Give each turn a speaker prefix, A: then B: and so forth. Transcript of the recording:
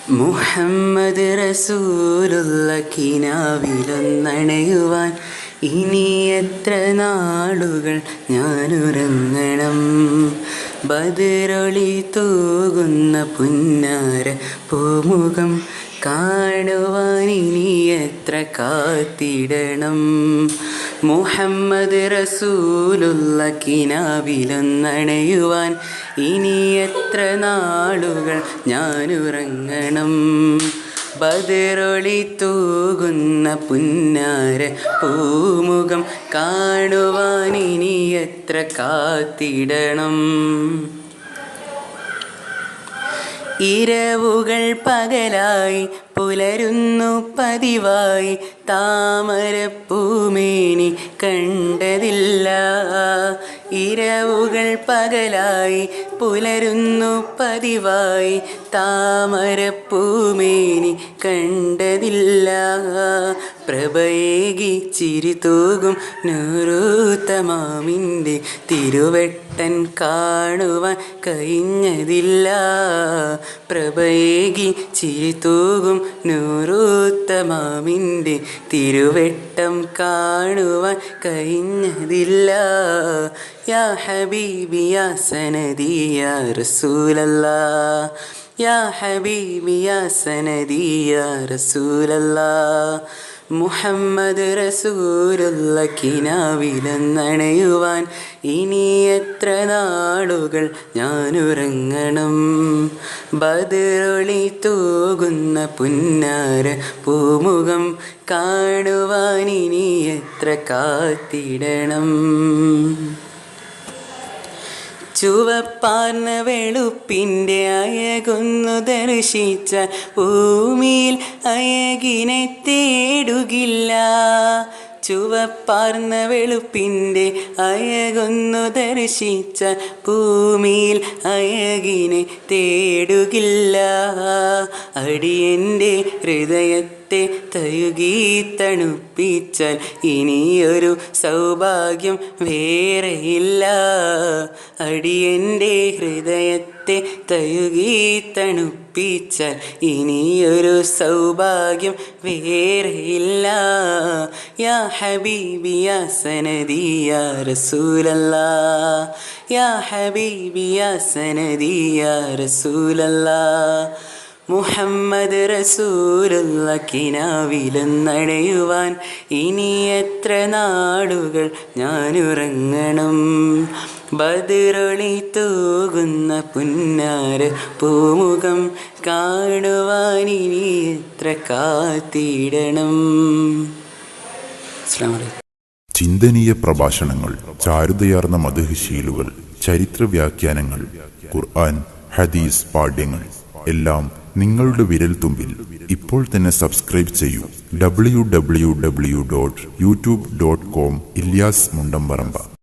A: മുഹമ്മദ് റസൂലുള്ള കിനാവിലൊന്നണയുവാൻ ഇനി എത്ര നാളുകൾ ഞാനുറങ്ങണം. ബദറൊളി തൂകുന്ന പുന്നാര പൂമുഖം കാണുവാൻ ഇനി എത്ര കാത്തിടണം. മുഹമ്മദ് റസൂലുള്ള കിനാവിലൊന്നണയുവാൻ ഇനി എത്ര നാളുകൾ ഞാനുറങ്ങണം. ബദറൊളി തൂകുന്ന പുന്നാര പൂമുഖം കാണുവാൻ ഇനി എത്ര കാത്തിടണം. ഇരവുകൾ പകലായി പുലരുന്നു പതിവായി താമരപ്പൂമേനി കണ്ടതില്ല. ഇരവുകൾ പകലായി പുലരുന്നു പതിവായി താമരപ്പൂമേനി കണ്ടതില്ല. പ്രഭയേകി ചിരിതൂകും നൂറുത്തമാമിൻ്റെ തിരുവെട്ടൻ കാണുവാൻ കഴിഞ്ഞതില്ല. പ്രഭയേകി ചിരിതൂകും നൂറുത്തമാമിൻ്റെ തിരുവെട്ടം കാണുവാൻ കഴിഞ്ഞതില്ല. യാ ഹബീബി യാ സനദി യാ റസൂലല്ലാഹ്, യാ ഹബീബി യാ സനദി യാ റസൂലല്ലാഹ്. മുഹമ്മദ് റസൂലുള്ള കിനാവിലൊന്നണയുവാൻ ഇനി എത്ര നാളുകൾ ഞാനുറങ്ങണം. ബദറൊളി തൂകുന്ന പുന്നാര പൂമുഖം കാണുവാൻ ഇനി എത്ര കാത്തിടണം. ചുവപ്പാർന്ന വെളുപ്പിൻ്റെ അയകൊന്നു ദർശിച്ച ഭൂമിയിൽ അയകിനെ തേടുകില്ല. ചുവപ്പാർന്ന വെളുപ്പിൻ്റെ അയകൊന്നു ദർശിച്ച ഭൂമിയിൽ അയകിനെ തേടുകില്ല. അടിയൻ്റെ ഹൃദയത്തെ തഴുകി തണുപ്പിച്ചാൽ ഇനിയൊരു സൗഭാഗ്യം വേറെയില്ല. അടിയൻ്റെ ഹൃദയത്തെ തഴുകി തണുപ്പിച്ചാൽ ഇനിയൊരു സൗഭാഗ്യം വേറെയില്ല. യാ ഹബീബി യാ സനദി യാ റസൂലല്ലാഹ്, യാ ഹബീബി യാ സനദി യാ റസൂലല്ലാഹ്. മുഹമ്മദ് റസൂലുള്ള കിനാവിലൊന്നണയുവാൻ ഇനി എത്ര നാളുകൾ ഞാനുറങ്ങണം. ബദറൊളി തൂകുന്ന പുന്നാര പൂമുഖം കാണുവാൻ ഇനി എത്ര കാത്തിടണം.
B: ചിന്തനീയ പ്രഭാഷണങ്ങൾ, ചാരുതയാർന്ന മദ്ഹ്, ചരിത്ര വ്യാഖ്യാനങ്ങൾ, ഖുർആൻ, ഹദീസ് പാഠ്യങ്ങൾ എല്ലാം നിങ്ങളുടെ വിരൽ തുമ്പിൽ. ഇപ്പോൾ തന്നെ സബ്സ്ക്രൈബ് ചെയ്യൂ. www.youtube.com ഇല്യാസ് മുണ്ടംപറമ്പ.